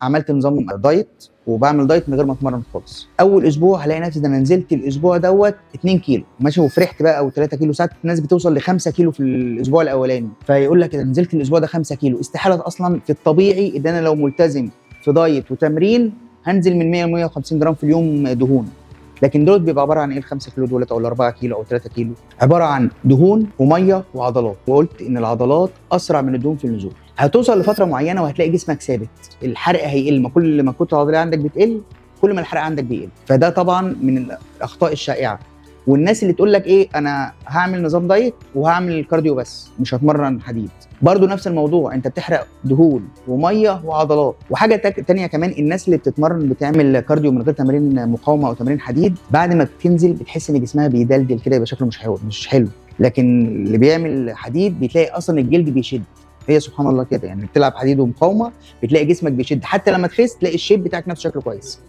عملت نظام دايت وبعمل دايت من غير ما اتمرن خالص. اول اسبوع هلاقي نفسي ده انا نزلت الاسبوع دوت 2 كيلو ماشي، وفرحت بقى، او 3 كيلو. ساعات الناس بتوصل ل 5 كيلو في الاسبوع الاولاني، فيقول لك ده نزلت الاسبوع ده 5 كيلو. استحاله اصلا في الطبيعي ان انا لو ملتزم في دايت وتمرين هنزل من 100 ل 150 جرام في اليوم دهون. لكن دول بيبقى عباره عن ايه؟ ال 5 كيلو دولت او ال 4 كيلو او 3 كيلو عباره عن دهون وميه وعضلات. وقلت ان العضلات اسرع من الدهون في النزول. هتوصل لفتره معينه وهتلاقي جسمك ثابت، الحرق هيقل. ما كل ما الكتله العضليه عندك بتقل كل ما الحرق عندك بيقل. فده طبعا من الاخطاء الشائعه. والناس اللي تقول لك ايه انا هعمل نظام دايت وهعمل كارديو بس مش هتمرن حديد، برضو نفس الموضوع، انت بتحرق دهون وميه وعضلات. وحاجه تانية كمان، الناس اللي بتتمرن بتعمل كارديو من غير تمارين مقاومه او تمارين حديد، بعد ما بتنزل بتحس ان جسمها بيدلدل كده، يبقى شكله مش حلو. لكن اللي بيعمل حديد بتلاقي اصلا الجلد بيشد. هي سبحان الله كده، يعني بتلعب حديد ومقاومه بتلاقي جسمك بيشد، حتى لما تخس تلاقي الشيب بتاعك نفسه شكله كويس.